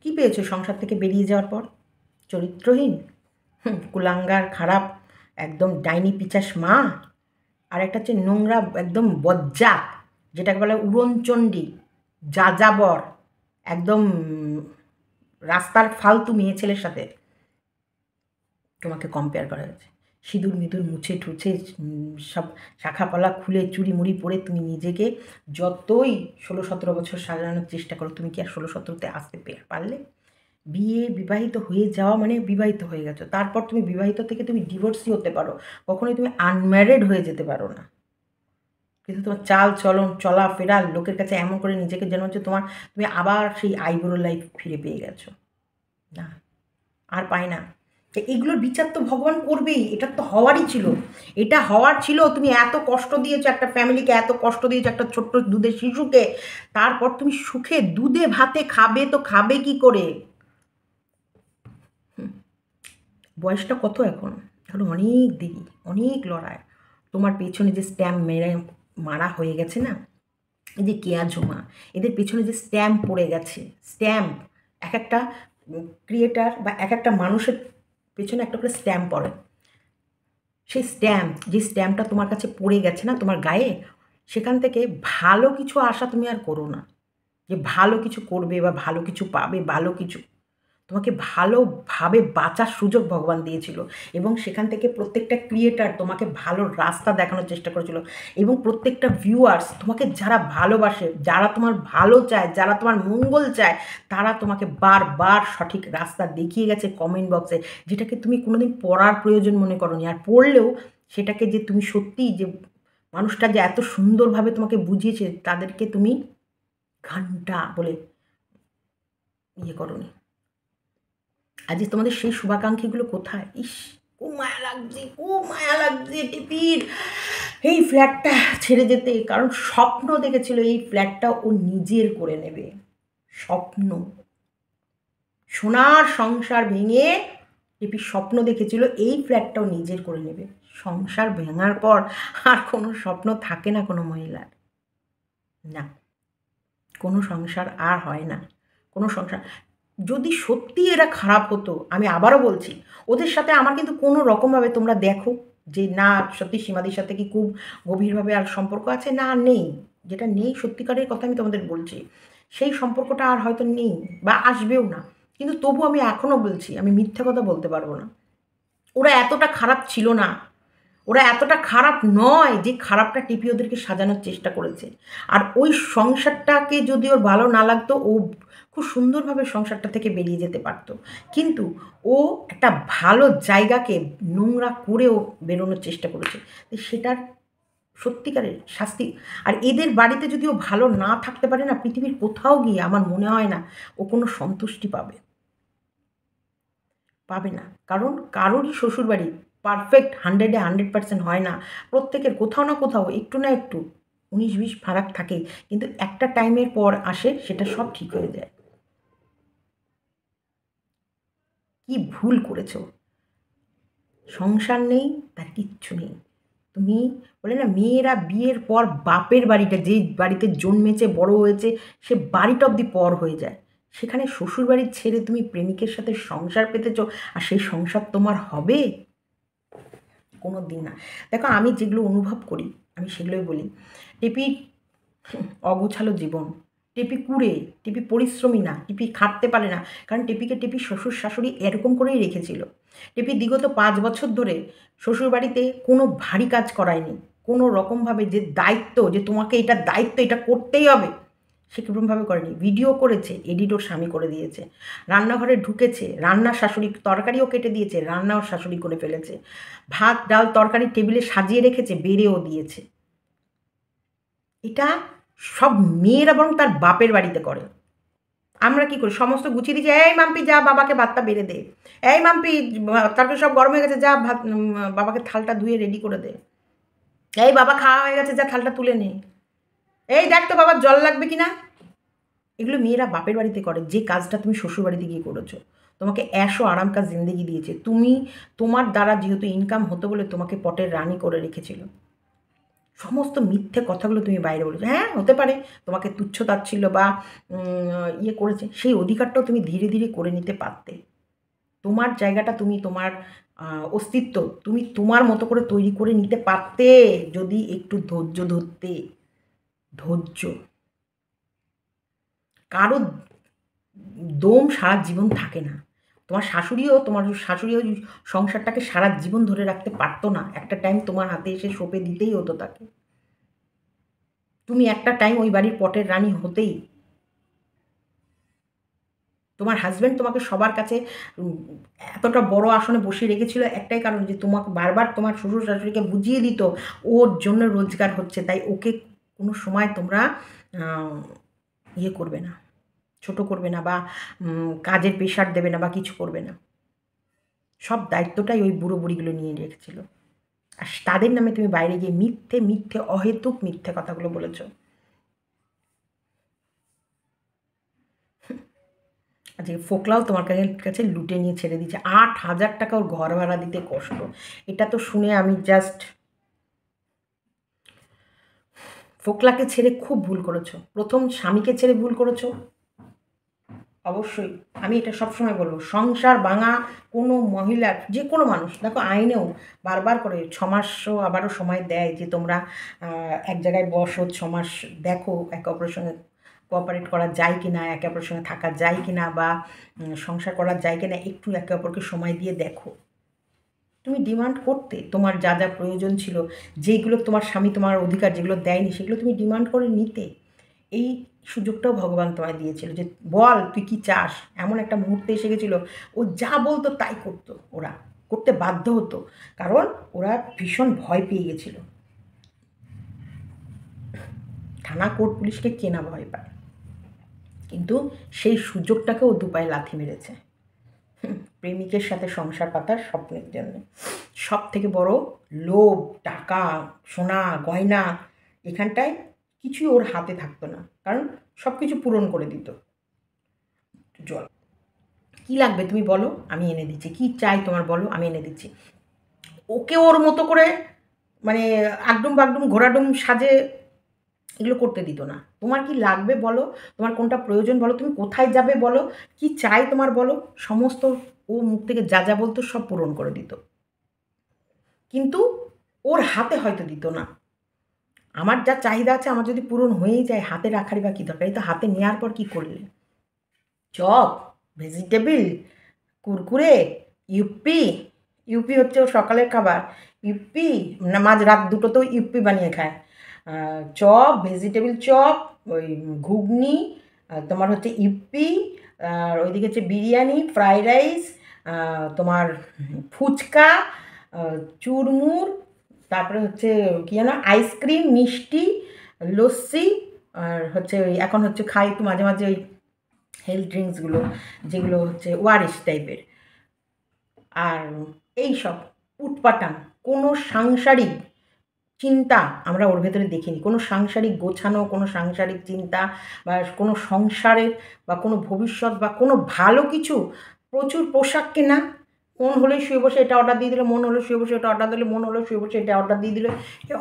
S2: কি পেয়েছো সংসার থেকে বেরিয়ে যাওয়ার পর? চরিত্রহীন, কুলাঙ্গার, খারাপ, একদম ডাইনি পিচাস মা। আর একটা হচ্ছে নোংরা একদম বজ্জাত, যেটাকে বলে উড়নচণ্ডী, যাযাবর, একদম রাস্তার ফালতু মেয়ে ছেলের সাথে তোমাকে কম্পেয়ার করা হয়েছে। সিঁদুর মিঁদুর মুছে ঠুছে সব শাখাপালা খুলে চুরি মুড়ি পরে তুমি নিজেকে যতই 16-17 বছর সাজানোর চেষ্টা করো, তুমি কি আর 16-17তে আসতে পারলে? বিবাহিত হয়ে যাওয়া মানে বিবাহিত হয়ে গেছো, তারপর তুমি বিবাহিত থেকে তুমি ডিভোর্সই হতে পারো, কখনোই তুমি আনম্যারিড হয়ে যেতে পারো না। কিন্তু তোমার চাল চলন চলাফেরা লোকের কাছে এমন করে নিজেকে যেন হচ্ছে তুমি আবার সেই আইবুড়ো লাইফ ফিরে পেয়ে গেছো। না, আর পায় না। এগুলোর বিচার তো ভগবান করবেই, এটা তো হওয়ারই ছিল, এটা হওয়ার ছিল। তুমি এত কষ্ট দিয়েছো একটা ফ্যামিলিকে, এত কষ্ট দিয়েছো একটা ছোট্ট দুধের শিশুকে, তারপর তুমি সুখে দুধে ভাতে খাবে তো খাবে কি করে? বয়সটা কত এখন অনেক দেরি, অনেক লড়াই। তোমার পেছনে যে স্ট্যাম্প মারা হয়ে গেছে না, এই যে কেয়া জমা, এদের পেছনে যে স্ট্যাম্প পড়ে গেছে, স্ট্যাম্প এক একটা ক্রিয়েটার বা এক একটা মানুষের পেছনে একটা করে স্ট্যাম্প পড়ে। সেই যে স্ট্যাম্পটা তোমার কাছে পড়ে গেছে না তোমার গায়ে, সেখান থেকে ভালো কিছু আশা তুমি আর করো না, যে ভালো কিছু করবে বা ভালো কিছু পাবে। ভালো কিছু তোমাকে ভালোভাবে বাঁচার সুযোগ ভগবান দিয়েছিল, এবং সেখান থেকে প্রত্যেকটা ক্রিয়েটার তোমাকে ভালো রাস্তা দেখানোর চেষ্টা করেছিল, এবং প্রত্যেকটা ভিউয়ার্স তোমাকে যারা ভালোবাসে, যারা তোমার ভালো চায়, যারা তোমার মঙ্গল চায়, তারা তোমাকে বারবার সঠিক রাস্তা দেখিয়ে গেছে কমেন্ট বক্সে, যেটাকে তুমি কোনোদিন পড়ার প্রয়োজন মনে করোনি। আর পড়লেও সেটাকে যে তুমি সত্যিই যে মানুষটা যে এত সুন্দরভাবে তোমাকে বুঝিয়েছে, তাদেরকে তুমি ঘন্টা বলে করোনি। আজ তোমাদের সেই শুভাকাঙ্ক্ষীগুলো কোথায়? ইস, খুব মায়া লাগছে টিপির এই ফ্ল্যাটটা ছেড়ে যেতে, কারণ স্বপ্ন দেখেছিল এই ফ্ল্যাটটা ও নিজের করে নেবে। স্বপ্ন, সোনার সংসার ভেঙে টিপির স্বপ্ন দেখেছিল এই ফ্ল্যাটটাও নিজের করে নেবে। সংসার ভেঙার পর আর কোনো স্বপ্ন থাকে না কোনো মহিলার, না, কোনো সংসার আর হয় না। কোনো সংসার যদি সত্যি এরা খারাপ হতো, আমি আবারও বলছি, ওদের সাথে আমার কিন্তু কোনো রকমভাবে তোমরা দেখো যে না সত্যি সীমাদির সাথে কি খুব গভীরভাবে আর সম্পর্ক আছে, না নেই, যেটা নেই সত্যিকারের কথা আমি তোমাদের বলছি, সেই সম্পর্কটা আর হয়তো নেই বা আসবেও না। কিন্তু তবু আমি এখনও বলছি, আমি মিথ্যা কথা বলতে পারবো না। ওরা এতটা খারাপ ছিল না, ওরা এতটা খারাপ নয় যে খারাপটা টিপি ওদেরকে সাজানোর চেষ্টা করেছে। আর ওই সংসারটাকে যদি ওর ভালো না লাগতো, ও খুব সুন্দরভাবে সংসারটা থেকে বেরিয়ে যেতে পারতো, কিন্তু ও একটা ভালো জায়গাকে নোংরা করেও বেরোনোর চেষ্টা করেছে। সেটার সত্যিকারের শাস্তি। আর এদের বাড়িতে যদি ও ভালো না থাকতে পারে না, পৃথিবীর কোথাও গিয়ে আমার মনে হয় না ও কোনো সন্তুষ্টি পাবে না। কারণ কারোরই শ্বশুরবাড়ি পারফেক্ট 100% হয় না, প্রত্যেকের কোথাও না কোথাও একটু না একটু 19-20 ফারাক থাকে, কিন্তু একটা টাইমের পর আসে সেটা সব ঠিক হয়ে যায়। কি ভুল করেছো? সংসার নেই, তার কিচ্ছু নেই। তুমি বলে না, মেয়েরা বিয়ের পর বাপের বাড়িটা, যে বাড়িতে জন্মেছে বড় হয়েছে, সে বাড়িটা অবধি পর হয়ে যায়। সেখানে শ্বশুরবাড়ি ছেড়ে তুমি প্রেমিকের সাথে সংসার পেতেছ, আর সেই সংসার তোমার হবে? কোনো দিন না। দেখো, আমি যেগুলো অনুভব করি আমি সেগুলোই বলি। টিপি অগোছালো জীবন, টিপি পরিশ্রমী না, টিপি খাটতে পারে না, কারণ টিপি শ্বশুর শাশুড়ি এরকম করেই রেখেছিল। টিপি বিগত 5 বছর ধরে শ্বশুরবাড়িতে কোনো ভারী কাজ করায়নি, কোনো রকমভাবে যে দায়িত্ব, যে তোমাকে এটা দায়িত্ব, এটা করতেই হবে, সেরকমভাবে করেনি। ভিডিও করেছে, এডিট ওর স্বামী করে দিয়েছে। রান্নাঘরে ঢুকেছে, রান্নার শাশুড়ি, তরকারিও কেটে দিয়েছে, রান্নাও শাশুড়ি করে ফেলেছে। ভাত ডাল তরকারি টেবিলে সাজিয়ে রেখেছে, বেড়েও দিয়েছে। এটা সব মেয়েরা বরং তার বাপের বাড়িতে করে, আমরা কি করি, সমস্ত গুছিয়ে দিচ্ছি, এই মাম্পি যা বাবাকে ভাতটা বেড়ে দে, এই মাম্পি তারপরে সব গরম হয়ে গেছে যা ভাত বাবাকে থালটা ধুয়ে রেডি করে দে, এই বাবা খাওয়া হয়ে গেছে যা থালটা তুলে নে, এই দেখ তো বাবার জল লাগবে কি না। এগুলো মেয়েরা বাপের বাড়িতে করে, যে কাজটা তুমি শ্বশুর বাড়িতে গিয়ে করেছো। তোমাকে এশো আরাম কাজ জিন্দেগি দিয়েছে, তুমি তোমার দ্বারা যেহেতু ইনকাম হতো বলে তোমাকে পটের রানী করে রেখেছিল। সমস্ত মিথ্যে কথাগুলো তুমি বাইরে বলেছো। হ্যাঁ হতে পারে তোমাকে তুচ্ছ তাচ্ছিল্য বা ইয়ে করেছে, সেই অধিকারটাও তুমি ধীরে ধীরে করে নিতে পারতে। তোমার জায়গাটা তুমি তোমার অস্তিত্ব তুমি তোমার মতো করে তৈরি করে নিতে পারতে, যদি একটু ধৈর্য ধরতে। ধৈর্য, কারো দম সারা জীবন থাকে না। তোমার শাশুড়িও সংসারটাকে সারা জীবন ধরে রাখতে পারতো না, একটা টাইম তোমার হাতে এসে সঁপে দিতেই হতো তাকে। তুমি একটা টাইম ওই বাড়ির পটের রানী হতেই। তোমার হাজব্যান্ড তোমাকে সবার কাছে এতটা বড় আসনে বসিয়ে রেখেছিল একটাই কারণ, যে তোমাকে বারবার তোমার শ্বশুর শাশুড়িকে বুঝিয়ে দিত ওর জন্য রোজগার হচ্ছে, তাই ওকে কোনো সময় তোমরা ইয়ে করবে না, ছোট করবে না বা কাজের প্রেশার দেবে না বা কিছু করবে না। সব দায়িত্বটাই ওই বুড়ো বুড়িগুলো নিয়ে রেখেছিল। আর তাদের নামে তুমি বাইরে গিয়ে মিথ্যে মিথ্যে অহেতুক মিথ্যে কথাগুলো বলেছ। আজকে ফোকলাও তোমার কাছে লুটে নিয়ে ছেড়ে দিচ্ছে, 8,000 টাকা ওর ঘর ভাড়া দিতে কষ্ট। এটা তো শুনে আমি জাস্ট, ফোকলাকে ছেড়ে খুব ভুল করেছো, প্রথম স্বামীকে ছেড়ে ভুল করেছো। অবশ্যই আমি এটা সবসময় বলবো, সংসার ভাঙা কোনো মহিলার, যে কোনো মানুষ, দেখো আইনেও বারবার করে 6 মাসও আবারও সময় দেয় যে তোমরা এক জায়গায় বসো, 6 মাস দেখো একে অপরের সঙ্গে কোঅপারেট করা যায় কি না, একে অপরের সঙ্গে থাকা যায় কি না, বা সংসার করা যায় কি না, একটু একে অপরকে সময় দিয়ে দেখো। তুমি ডিমান্ড করতে, তোমার যা যা প্রয়োজন ছিল, যেগুলো তোমার স্বামী তোমার অধিকার যেগুলো দেয়নি সেগুলো তুমি ডিমান্ড করে নিতে। এই সুযোগটাও ভগবান তোমায় দিয়েছিল যে বল তুই কি চাস। এমন একটা মুহূর্তে এসে গেছিলো, ও যা বলতো তাই করতো, ওরা করতে বাধ্য হতো, কারণ ওরা ভীষণ ভয় পেয়ে গেছিলো। থানা কোর্ট পুলিশকে কেনা ভয় পায়, কিন্তু সেই সুযোগটাকে ও দুপায়ে লাথি মেরেছে প্রেমিকের সাথে সংসার পাতার স্বপ্নের জন্য। সব থেকে বড় লোভ, টাকা, সোনা গয়না, এখানটায় কিছুই ওর হাতে থাকতো না, কারণ সব কিছু পূরণ করে দিত। জল কী লাগবে তুমি বলো, আমি এনে দিচ্ছি, কী চাই তোমার বলো, আমি এনে দিচ্ছি। ওকে ওর মতো করে মানে আগডুম বাগডুম ঘোড়াডুম সাজে এগুলো করতে দিত না। তোমার কি লাগবে বলো, তোমার কোনটা প্রয়োজন বলো, তুমি কোথায় যাবে বলো, কি চাই তোমার বলো, সমস্ত ও মুখ থেকে যা যা বলতো সব পূরণ করে দিত, কিন্তু ওর হাতে হয়তো দিত না। আমার যা চাহিদা আছে আমার যদি পূরণ হয়েই যায়, হাতে রাখারই বা কী দরকার, এই তো হাতে নেওয়ার পর কী করলে, chop, vegetable, Kurkure, UP. UP হচ্ছে ওর সকালের খাবার, ইউপি না মাঝ রাত দুটোতেও ইউপি বানিয়ে খায়। চপ, ভেজিটেবিল চপ, ওই ঘুগনি, তোমার হচ্ছে ইউপি, আর ওইদিকে হচ্ছে বিরিয়ানি, ফ্রাইড রাইস, তোমার ফুচকা, চুরমুর, তারপরে হচ্ছে কী যেন আইসক্রিম, মিষ্টি, লস্যি, আর হচ্ছে ওই এখন হচ্ছে খাই একটু মাঝে মাঝে ওই হেলথ ড্রিঙ্কসগুলো, যেগুলো হচ্ছে ওআরএস টাইপের। আর এই সব উটপাটাং, কোনো সাংসারিক চিন্তা আমরা ওর ভেতরে দেখিনি, কোনো সাংসারিক গোছানো, কোনো সাংসারিক চিন্তা বা কোনো সংসারের বা কোনো ভবিষ্যৎ বা কোনো ভালো কিছু। প্রচুর পোশাক কেনা, মন হলে শুয়ে বসে এটা অর্ডার দিয়ে দিল, মন হলে শুয়ে বসে এটা অর্ডার দিলে, মন হলে শুয়ে বসে এটা অর্ডার দিয়ে দিল,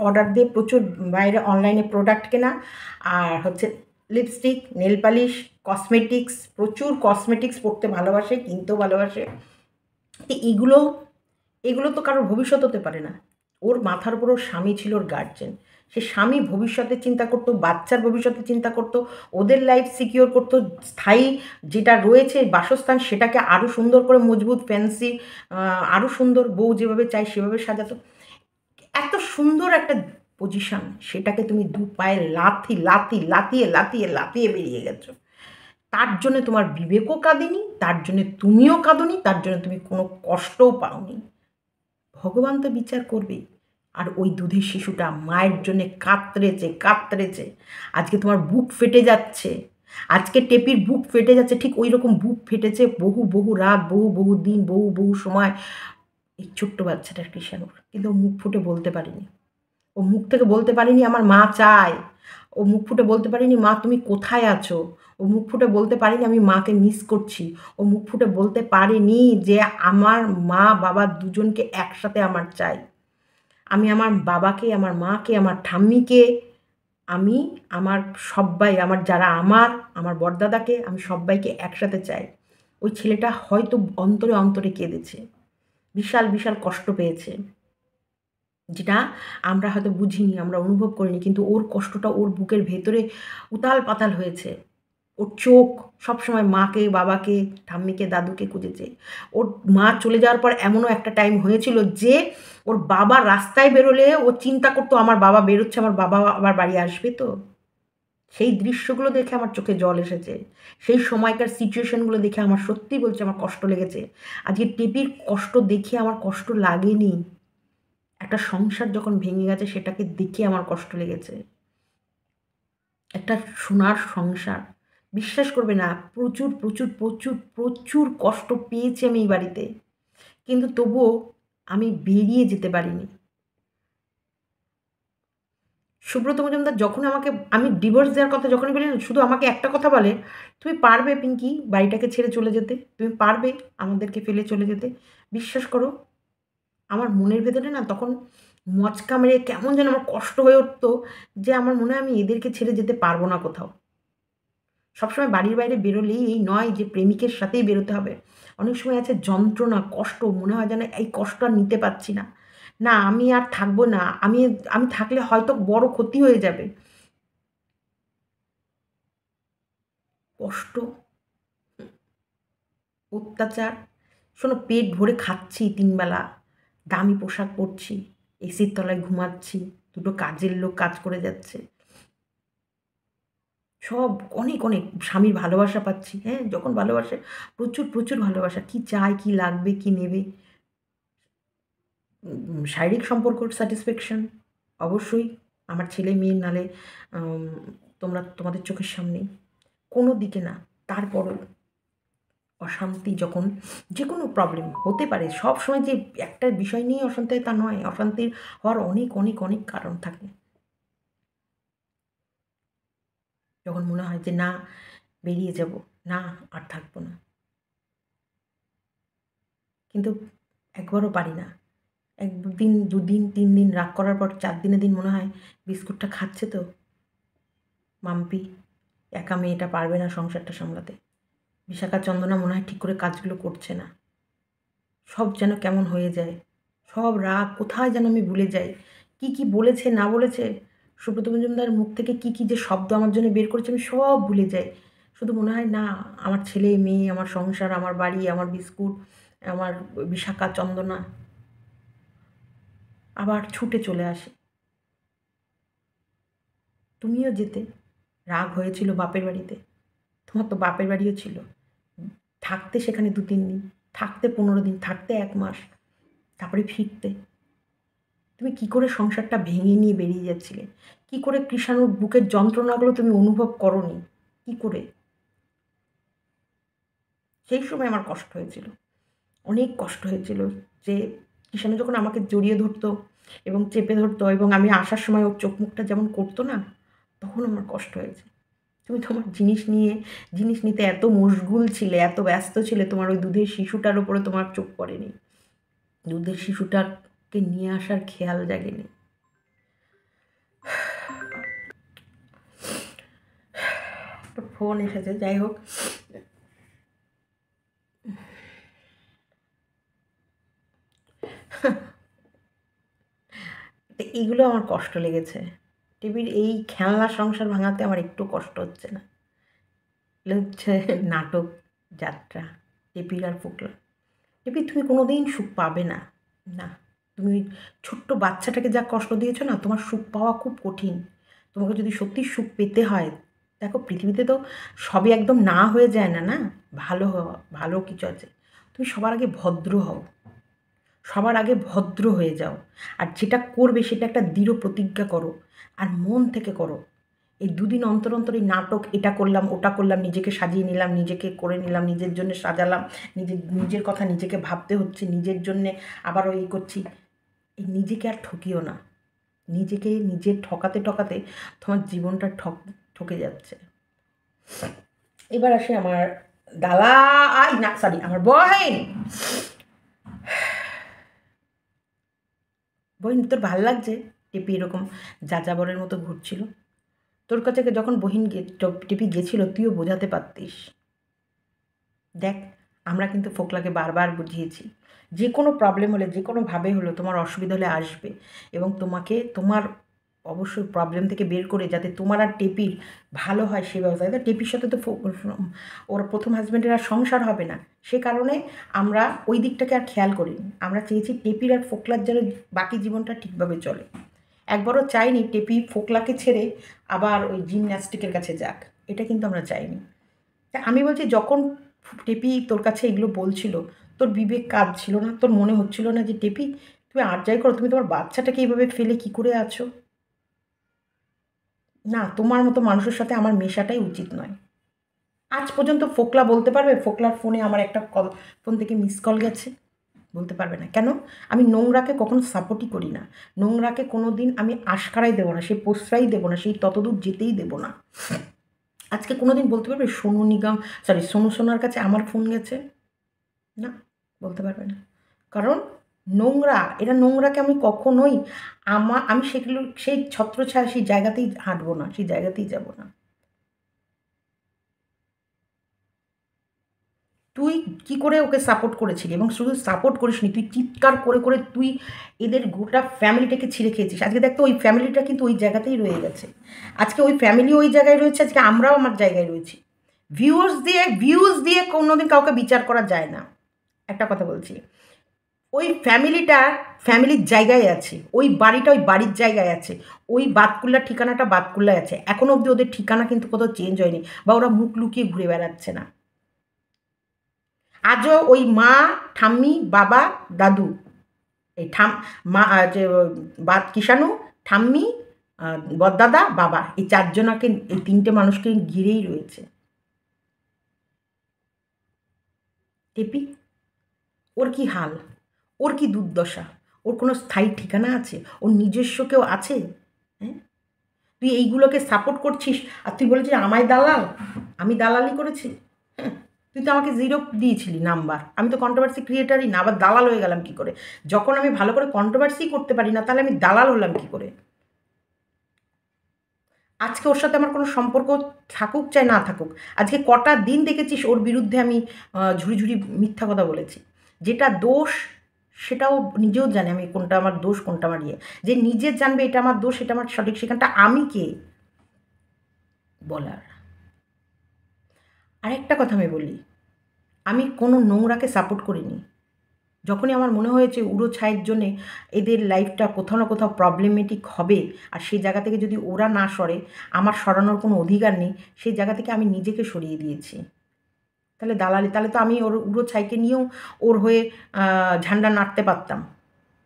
S2: অর্ডার দিয়ে প্রচুর বাইরে অনলাইনে প্রোডাক্ট কেনা। আর হচ্ছে লিপস্টিক, নেল পালিশ, কসমেটিক্স, প্রচুর কসমেটিক্স পরতে ভালোবাসে, কিনতেও ভালোবাসে। তো এগুলো তো কারোর ভবিষ্যৎ হতে পারে না। ওর মাথার উপর ওর স্বামী ছিল ওর গার্জেন, সে স্বামী ভবিষ্যতের চিন্তা করতো, বাচ্চার ভবিষ্যতের চিন্তা করতো, ওদের লাইফ সিকিওর করতো, স্থায়ী যেটা রয়েছে বাসস্থান সেটাকে আরও সুন্দর করে মজবুত ফ্যান্সি, আরও সুন্দর বউ যেভাবে চাই সেভাবে সাজাতো। এত সুন্দর একটা পজিশন, সেটাকে তুমি দু পায়ে লাথিয়ে বেরিয়ে গেছো। তার জন্য তোমার বিবেকও কাঁদেনি, তার জন্য তুমিও কাঁদনি, তার জন্য তুমি কোনো কষ্টও পাওনি। ভগবান তো বিচার করবেই। আর ওই দুধের শিশুটা মায়ের জন্যে কাতরেছে, আজকে তোমার বুক ফেটে যাচ্ছে, আজকে টেপির বুক ফেটে যাচ্ছে, ঠিক ওই রকম বুক ফেটেছে বহু বহু রাত, বহু বহু দিন, বহু বহু সময় এই ছোট্ট বাচ্চাটার কৃষাণুর। কিন্তু ও মুখ ফুটে বলতে পারিনি, ও মুখ থেকে বলতে পারিনি আমার মা চায়, ও মুখ ফুটে বলতে পারিনি মা তুমি কোথায় আছো, ও মুখ ফুটে বলতে পারিনি আমি মাকে মিস করছি, ও মুখ ফুটে বলতে পারিনি যে আমার মা বাবা দুজনকে একসাথে আমার চাই। আমি আমার বাবাকে, আমার মাকে, আমার ঠাম্মিকে, আমি আমার সব্বাই, আমার যারা আমার বড়দাদাকে, আমি সব্বাইকে একসাথে চাই। ওই ছেলেটা হয়তো অন্তরে অন্তরে কেঁদেছে, বিশাল বিশাল কষ্ট পেয়েছে, যেটা আমরা হয়তো বুঝিনি, আমরা অনুভব করিনি, কিন্তু ওর কষ্টটা ওর বুকের ভেতরে উতাল পাতাল হয়েছে। ওর চোখ সবসময় মাকে, বাবাকে, ঠাম্মিকে, দাদুকে খুঁজেছে। ওর মা চলে যাওয়ার পর এমনও একটা টাইম হয়েছিল যে ওর বাবা রাস্তায় বেরোলে ও চিন্তা করতো আমার বাবা বেরোচ্ছে, আমার বাবা আবার বাড়ি আসবে তো। সেই দৃশ্যগুলো দেখে আমার চোখে জল এসেছে, সেই সময়কার সিচুয়েশনগুলো দেখে আমার সত্যি বলছে আমার কষ্ট লেগেছে। আজকে টেপির কষ্ট দেখে আমার কষ্ট লাগেনি, একটা সংসার যখন ভেঙে গেছে সেটাকে দেখে আমার কষ্ট লেগেছে। একটা সোনার সংসার, বিশ্বাস করবে না, প্রচুর প্রচুর প্রচুর প্রচুর কষ্ট পেয়েছি আমি এই বাড়িতে, কিন্তু তবুও আমি বেরিয়ে যেতে পারিনি। সুব্রত মজুমদার যখন আমাকে, আমি ডিভোর্স দেওয়ার কথা যখনই বলি না, শুধু আমাকে একটা কথা বলে, তুমি পারবে পিঙ্কি বাড়িটাকে ছেড়ে চলে যেতে, তুমি পারবে আমাদেরকে ফেলে চলে যেতে। বিশ্বাস করো আমার মনের ভেতরে না তখন মচকা মেরে কেমন যেন আমার কষ্ট হয়ে উঠতো, যে আমার মনে হয় আমি এদেরকে ছেড়ে যেতে পারবো না কোথাও। সবসময় বাড়ির বাইরে বেরোলেই এই নয় যে প্রেমিকের সাথেই বেরোতে হবে, অনেক সময় আছে যন্ত্রণা, কষ্ট, মনে হয় যেন এই কষ্ট আর নিতে পারছি না, না আমি আর থাকবো না, আমি আমি থাকলে হয়তো বড় ক্ষতি হয়ে যাবে। কষ্ট, অত্যাচার, শোনো পেট ভরে খাচ্ছি 3 বেলা, দামি পোশাক পরছি, এসির তলায় ঘুমাচ্ছি, দুটো কাজের লোক কাজ করে যাচ্ছে, সব অনেক অনেক স্বামীর ভালোবাসা পাচ্ছি, হ্যাঁ যখন ভালোবাসে প্রচুর প্রচুর ভালোবাসা, কি চাই, কি লাগবে, কি নেবে, শারীরিক সম্পর্কর স্যাটিসফ্যাকশন অবশ্যই আমার ছেলে মেয়ে, নালে তোমরা তোমাদের চোখের সামনেই, কোনো দিকে না। তারপরও অশান্তি, যখন যে কোনো প্রবলেম হতে পারে, সব সময় যে একটা বিষয় নিয়ে অশান্তি হয় তা নয়, অশান্তির হওয়ার অনেক অনেক অনেক কারণ থাকে। যখন মনে হয় যে না বেরিয়ে যাব, না আর থাকবো না, কিন্তু একবারও পারি না। 1 দিন 2 দিন 3 দিন রাগ করার পর 4 দিনের দিন মনে হয় বিস্কুটটা খাচ্ছে তো মাম্পি, একা মেয়েটা পারবে না সংসারটা সামলাতে। বিশাখা চন্দনা মনে হয় ঠিক করে কাজগুলো করছে না, সব যেন কেমন হয়ে যায়, সব রাগ কোথায় যেন আমি ভুলে যাই, কি কি বলেছে না বলেছে, সুব্রত মজুমদার মুখ থেকে কি কি যে শব্দ আমার জন্য বের করেছে আমি সব ভুলে যাই। শুধু মনে হয় না আমার ছেলে মেয়ে, আমার সংসার, আমার বাড়ি, আমার বিস্কুট, আমার বিশাখা চন্দনা আবার ছুটে চলে আসে। তুমিও যেতে, রাগ হয়েছিল বাপের বাড়িতে, তোমার তো বাপের বাড়িও ছিল, থাকতে সেখানে 2-3 দিন, থাকতে 15 দিন, থাকতে 1 মাস, তারপরে ফিরতে। তুমি কি করে সংসারটা ভেঙে নিয়ে বেরিয়ে যাচ্ছিলে, কি করে কৃষাণুর বুকের যন্ত্রণাগুলো তুমি অনুভব করনি, কি করে? সেই সময় আমার কষ্ট হয়েছিল, অনেক কষ্ট হয়েছিল, যে কৃষাণু যখন আমাকে জড়িয়ে ধরতো এবং চেপে ধরতো এবং আমি আসার সময় ওর চোখ মুখটা যেমন করতো না, তখন আমার কষ্ট হয়েছে। তুমি তোমার জিনিস নিতে এত মশগুল ছিলে, এত ব্যস্ত ছিলে, তোমার ওই দুধের শিশুটার ওপরে তোমার চোখ পড়েনি, দুধের শিশুটাকে নিয়ে আসার খেয়াল জাগেনি। ফোন এসেছে, যাই হোক, তো এইগুলো আমার কষ্ট লেগেছে। টিভির এই খেলনা সংসার ভাঙাতে আমার একটু কষ্ট হচ্ছে না। এগুলো হচ্ছে নাটক, যাত্রা, টেপির আর পুকলা। টেপি তুমি কোনো দিন সুখ পাবে না, না, তুমি ছোট্ট বাচ্চাটাকে যা কষ্ট দিয়েছো না, তোমার সুখ পাওয়া খুব কঠিন। তোমাকে যদি সত্যি সুখ পেতে হয়, দেখো পৃথিবীতে তো সবই একদম না হয়ে যায় না, না ভালো হওয়া, ভালো কিছু আছে। তুমি সবার আগে ভদ্র হও, সবার আগে ভদ্র হয়ে যাও, আর যেটা করবে সেটা একটা দৃঢ় প্রতিজ্ঞা করো, আর মন থেকে করো। এই দুদিন অন্তর অন্তর এই নাটক, এটা করলাম ওটা করলাম, নিজেকে সাজিয়ে নিলাম, নিজেকে করে নিলাম, নিজের জন্য সাজালাম, নিজের কথা নিজেকে ভাবতে হচ্ছে, নিজের জন্যে আবারও এই করছি। এই নিজেকে আর ঠকিও না। নিজেকে নিজের ঠকাতে ঠকাতে তোমার জীবনটা ঠকে যাচ্ছে। এবার আসে আমার আমার বহিন তোর ভাল লাগছে টেপি এরকম যাযাবরের মতো ঘুরছিল? তোর কাছে যখন টেপি গেছিল তুইও বোঝাতে পারতিস। দেখ, আমরা কিন্তু ফোকলাকে বারবার বুঝিয়েছি, যে কোনো প্রবলেম হলে, যে কোনোভাবে হলো, তোমার অসুবিধা হলে আসবে এবং তোমার অবশ্যই প্রবলেম থেকে বের করে যাতে তোমার আর টেপির ভালো হয় সে ব্যবস্থা। টেপির সাথে তো ওর প্রথম হাজব্যান্ডের আর সংসার হবে না, সে কারণে আমরা ওই দিকটাকে আর খেয়াল করিনি। আমরা চেয়েছি টেপির আর ফোকলার যেন বাকি জীবনটা ঠিকভাবে চলে। একবারও চাইনি টেপি ফোকলাকে ছেড়ে আবার ওই জিমন্যাস্টিকের কাছে যাক, এটা কিন্তু আমরা চাইনি। আমি বলছি, যখন টেপি তোর কাছে এগুলো বলছিল তোর বিবেক কাজ ছিল না? তোর মনে হচ্ছিল না যে টেপি তুমি আর যাই করো, তুমি তোমার বাচ্চাটাকে এইভাবে ফেলে কি করে আছো? না, তোমার মতো মানুষের সাথে আমার মেশাটাই উচিত নয়। আজ পর্যন্ত ফোকলা বলতে পারবে ফোকলার ফোনে আমার একটা ফোন থেকে মিস কল গেছে? বলতে পারবে না। কেন? আমি নোংরাকে কখনো সাপোর্টই করি না। নোংরাকে কোনো দিন আমি আশকারাই দেবো না, সেই প্রশ্রয়ই দেবো না, সেই ততদূর যেতেই দেবো না। আজকে কোনো দিন বলতে পারবে সোনু সোনার কাছে আমার ফোন গেছে? না, বলতে পারবে না। কারণ এরা নোংরাকে আমি কখনোই আমি সেগুলো সেই ছত্রছায়া সেই জায়গাতেই হাঁটবো না, সেই জায়গাতেই যাব না। তুই কি করে ওকে সাপোর্ট করেছিলি? এবং শুধু সাপোর্ট করিসনি, তুই চিৎকার করে করে তুই এদের গোটা ফ্যামিলিটাকে ছিঁড়ে খেয়েছিস। আজকে দেখতো ওই ফ্যামিলিটা কিন্তু ওই জায়গাতেই রয়ে গেছে। আজকে ওই ফ্যামিলি ওই জায়গায় রয়েছে, আজকে আমরাও আমার জায়গায় রয়েছি। ভিউজ দিয়ে কোনোদিন কাউকে বিচার করা যায় না। একটা কথা বলছি, ওই ফ্যামিলির জায়গায় আছে, ওই বাড়িটা ওই বাড়ির জায়গায় আছে, ওই বাতকুল্লার ঠিকানাটা বাতকুল্লায় আছে। এখনও অবধি ওদের ঠিকানা কিন্তু কোথাও চেঞ্জ হয়নি, বা ওরা মুখ লুকিয়ে ঘুরে বেড়াচ্ছে না। আজও ওই মা, ঠাম্মি, বাবা, দাদু, এই কিষাণু, ঠাম্মি, বদদাদা, বাবা, এই চারজনাকে, এই তিনটে মানুষকে ঘিরেই রয়েছে। টেপি, ওর কি হাল, ওর কি দুর্দশা? ওর কোনো স্থায়ী ঠিকানা আছে? ওর নিজস্ব কেউ আছে? হ্যাঁ, তুই এইগুলোকে সাপোর্ট করছিস আর তুই বলেছিস আমায় দালাল, আমি দালালি করেছি? হ্যাঁ, তুই তো আমাকে 0 দিয়েছিলি নাম্বার, আমি তো কন্ট্রোভার্সি ক্রিয়েটারই না, আবার দালাল হয়ে গেলাম কী করে? যখন আমি ভালো করে কন্ট্রোভার্সি করতে পারি না, তাহলে আমি দালাল হলাম কী করে? আজকে ওর সাথে আমার কোনো সম্পর্ক থাকুক চাই না থাকুক, আজকে কটা দিন দেখেছিস ওর বিরুদ্ধে আমি ঝুড়ি ঝুড়ি মিথ্যা কথা বলেছি। যেটা দোষ সেটাও নিজেও জানে আমি, কোনটা আমার দোষ কোনটা আমার যে নিজে জানবে এটা আমার দোষ, এটা আমার সঠিক, সেখানটা আমি কে বলার? আরেকটা কথা আমি বলি, আমি কোনো নোংরাকে সাপোর্ট করিনি। যখনই আমার মনে হয়েছে উড়ো ছায়ের জন্যে এদের লাইফটা কোথাও না কোথাও প্রবলেমেটিক হবে, আর সেই জায়গা থেকে যদি ওরা না সরে, আমার সরানোর কোনো অধিকার নেই, সেই জায়গা থেকে আমি নিজেকে সরিয়ে দিয়েছি। তাহলে তাহলে তো আমি ওর উড়ো ছাইকে নিয়েও ওর হয়ে ঝান্ডা নাড়তে পারতাম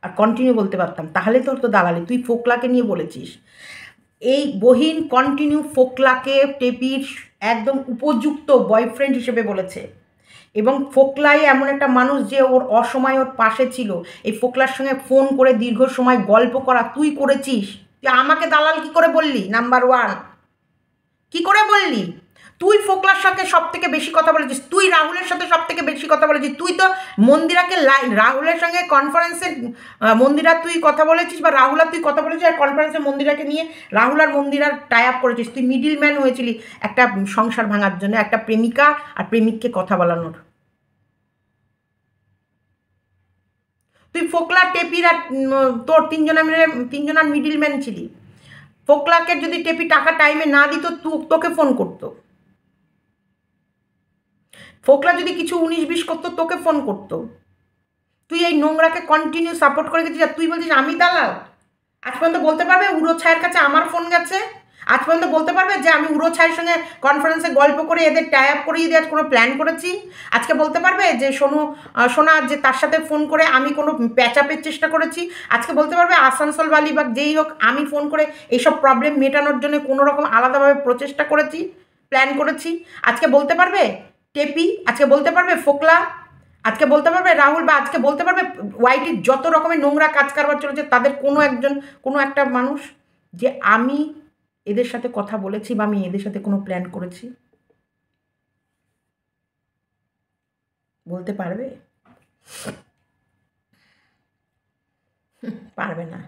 S2: আর কন্টিনিউ বলতে পারতাম। তাহলে তোর তো দালালি, তুই ফোকলাকে নিয়ে বলেছিস। এই বহিন কন্টিনিউ ফোকলাকে টেপির একদম উপযুক্ত বয়ফ্রেন্ড হিসেবে বলেছে, এবং ফোকলাই এমন একটা মানুষ যে ওর অসময় ওর পাশে ছিল। এই ফোকলার সঙ্গে ফোন করে দীর্ঘ সময় গল্প করা তুই করেছিস। তুই আমাকে দালাল কি করে বললি? নাম্বার 1, কি করে বললি? তুই ফোকলার সাথে সব থেকে বেশি কথা বলেছিস, তুই রাহুলের সাথে সব থেকে বেশি কথা বলেছিস, তুই তো মন্দিরাকে রাহুলের সঙ্গে কনফারেন্সে মন্দিরা তুই কথা বলেছিস, বা রাহুল আর তুই কথা বলেছিস, আর কনফারেন্সে মন্দিরাকে নিয়ে রাহুল আর মন্দিরার টাই আপ করেছিস। তুই মিডিল ম্যান হয়েছিলি একটা সংসার ভাঙার জন্য, একটা প্রেমিকা আর প্রেমিককে কথা বলানোর। তুই ফোকলা, টেপির আর তোর তিনজনের মিডিল ম্যান ছিলি। ফোকলাকে যদি টেপি টাকা টাইমে না দিত তোকে ফোন করতো, ফোকলা যদি কিছু 19-20 করতো তোকে ফোন করতো। তুই এই নোংরাকে কন্টিনিউ সাপোর্ট করে গেছিস, আর তুই বলছিস আমি দালাল। আজ পর্যন্ত বলতে পারবে উড়ো ছায়ের কাছে আমার ফোন গেছে? আজ পর্যন্ত বলতে পারবে যে আমি উড়ো ছাইয়ের সঙ্গে কনফারেন্সে গল্প করে এদের টাই আপ করিয়ে দেওয়ার কোনো প্ল্যান করেছি? আজকে বলতে পারবে যে সোনা যে তার সাথে ফোন করে আমি কোনো প্যাচাপের চেষ্টা করেছি? আজকে বলতে পারবে আসানসোল বালি বা যেই হোক আমি ফোন করে এইসব প্রবলেম মেটানোর জন্য কোনো রকম আলাদাভাবে প্রচেষ্টা করেছি, প্ল্যান করেছি? আজকে বলতে পারবে টেপি? আজকে বলতে পারবে ফোকলা? আজকে বলতে পারবে রাহুল? বা আজকে বলতে পারবে ওয়াইটির যত রকমের নোংরা কাজ কারবার চলেছে তাদের কোনো একটা মানুষ যে আমি এদের সাথে কথা বলেছি বা আমি এদের সাথে কোনো প্ল্যান করেছি? বলতে পারবে? পারবে না।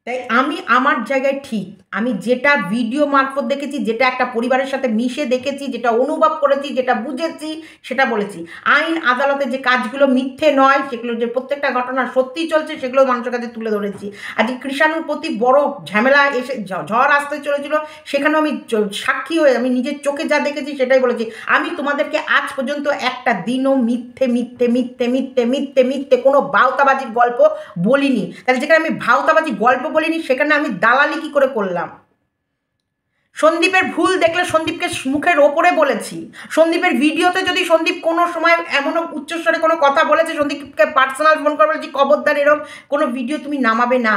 S2: তাই আমি আমার জায়গায় ঠিক, আমি যেটা ভিডিও মারফত দেখেছি, যেটা একটা পরিবারের সাথে মিশে দেখেছি, যেটা অনুভব করেছি, যেটা বুঝেছি সেটা বলেছি। আইন আদালতে যে কাজগুলো মিথ্যে নয়, সেগুলো যে প্রত্যেকটা ঘটনা সত্যি চলছে সেগুলো মানুষের কাছে তুলে ধরেছি। আজকে কৃষাণুর প্রতি বড় ঝামেলা এসে ঝড় আসতে চলেছিল, সেখানেও আমি সাক্ষী হয়ে আমি নিজের চোখে যা দেখেছি সেটাই বলেছি। আমি তোমাদেরকে আজ পর্যন্ত একটা দিনও মিথ্যে মিথ্যে মিথ্যে মিথ্যে মিথ্যে মিথ্যে কোনো ভাওতাবাজির গল্প বলিনি। তাহলে যেখানে আমি ভাওতাবাজি গল্প বলিনি সেখানে আমি দালালি কী করে করলাম? সন্দীপের ভুল দেখলে সন্দীপকে মুখের ওপরে বলেছি। সন্দীপের ভিডিওতে যদি সন্দীপ কোনো সময় এমনও উচ্চস্বরে কোনো কথা বলেছে, সন্দীপকে পার্সোনাল ফোন করে বলেছি খবরদার এরকম কোনো ভিডিও তুমি নামাবে না।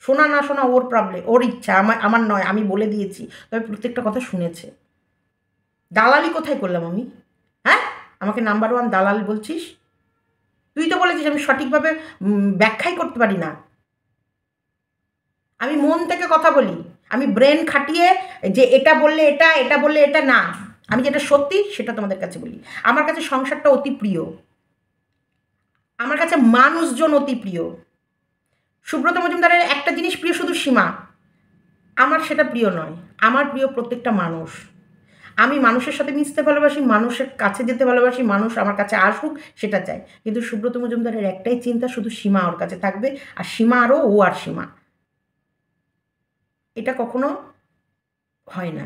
S2: শোনা না শোনা ওর প্রবলেম, ওর ইচ্ছা, আমার নয়, আমি বলে দিয়েছি। তবে প্রত্যেকটা কথা শুনেছে। দালালি কোথায় করলাম আমি? হ্যাঁ, আমাকে নাম্বার 1 দালাল বলছিস? তুই তো বলেছিস আমি সঠিকভাবে ব্যাখ্যাই করতে পারি না। আমি মন থেকে কথা বলি, আমি ব্রেন খাটিয়ে যে এটা বললে এটা, এটা বললে এটা না, আমি যেটা সত্যি সেটা তোমাদের কাছে বলি। আমার কাছে সংসারটা অতি প্রিয়, আমার কাছে মানুষজন অতি প্রিয়। সুব্রত মজুমদারের একটা জিনিস প্রিয়, শুধু সীমা। আমার সেটা প্রিয় নয়, আমার প্রিয় প্রত্যেকটা মানুষ। আমি মানুষের সাথে মিশতে ভালোবাসি, মানুষের কাছে যেতে ভালোবাসি, মানুষ আমার কাছে আসুক সেটা চাই। কিন্তু সুব্রত মজুমদারের একটাই চিন্তা, শুধু সীমা ওর কাছে থাকবে, আর সীমা আরও, ও আর সীমা। এটা কখনো হয় না।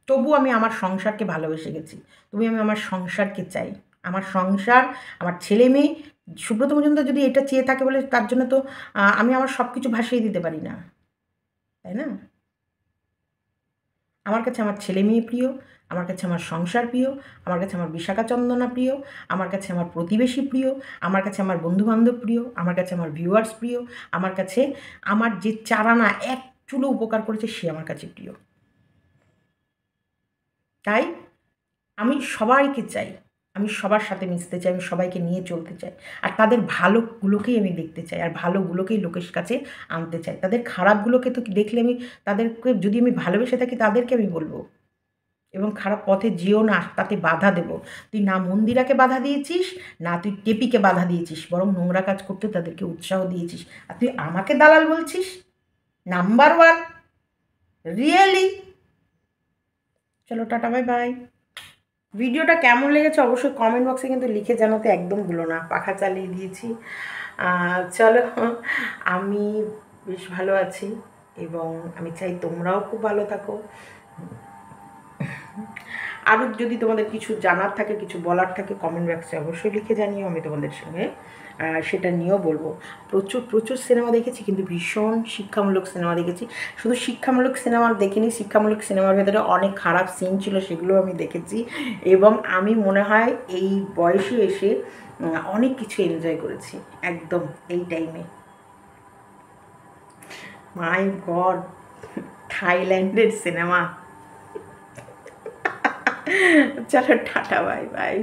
S2: তবু আমি আমার সংসারকে ভালোবেসে গেছি, আমি আমার সংসারকে চাই। আমার সংসার, আমার ছেলে মেয়ে। সুব্রত মজুমদার যদি এটা চেয়ে থাকে বলে তার জন্য তো আমি আমার সব কিছু ভাসিয়ে দিতে পারি না, তাই না? আমার কাছে আমার ছেলে মেয়ে প্রিয়, আমার কাছে আমার সংসার প্রিয়, আমার কাছে আমার বিশাখা চন্দনা প্রিয়, আমার কাছে আমার প্রতিবেশী প্রিয়, আমার কাছে আমার বন্ধুবান্ধব প্রিয়, আমার কাছে আমার ভিউয়ার্স প্রিয়, আমার কাছে আমার যে চারানা এক চুলো উপকার করেছে সে আমার কাছে প্রিয়। তাই আমি সবাইকে চাই, আমি সবার সাথে মিশতে চাই, আমি সবাইকে নিয়ে চলতে চাই, আর তাদের ভালোগুলোকেই আমি দেখতে চাই, আর ভালোগুলোকেই লোকের কাছে আনতে চাই। তাদের খারাপগুলোকে তো দেখলে আমি তাদেরকে, যদি আমি ভালোবেসে থাকি তাদেরকে আমি বলবো এবং খারাপ পথে যেও না, তাতে বাধা দেব। তুই না মন্দিরাকে বাধা দিয়েছিস, না তুই টেপিকে বাধা দিয়েছিস, বরং নোংরা কাজ করতে তাদেরকে উৎসাহ দিয়েছিস। আর তুই আমাকে দালাল বলছিস? Number 1, really? চলো টাটা, বাই বাই। ভিডিওটা কেমন লেগেছে অবশ্যই কমেন্ট বক্সে কিন্তু লিখে জানাতে একদম ভুলো না। পাখা চালিয়ে দিয়েছি। চলো, আমি বেশ ভালো আছি এবং আমি চাই তোমরাও খুব ভালো থাকো। আরও যদি তোমাদের কিছু জানার থাকে, কিছু বলার থাকে, কমেন্ট বক্সে অবশ্যই লিখে জানিও, আমি তোমাদের সঙ্গে সেটা নিয়েও বলবো। প্রচুর সিনেমা দেখেছি, কিন্তু ভীষণ শিক্ষামূলক সিনেমা দেখেছি। শুধু শিক্ষামূলক সিনেমা দেখিনি, শিক্ষামূলক সিনেমার ভেতরে অনেক খারাপ সিন ছিল, সেগুলো আমি দেখেছি। এবং আমি মনে হয় এই বয়সে এসে অনেক কিছু এনজয় করেছি একদম এই টাইমে। মাই গড, থাইল্যান্ডের সিনেমা। চলো টাটা, বাই বাই।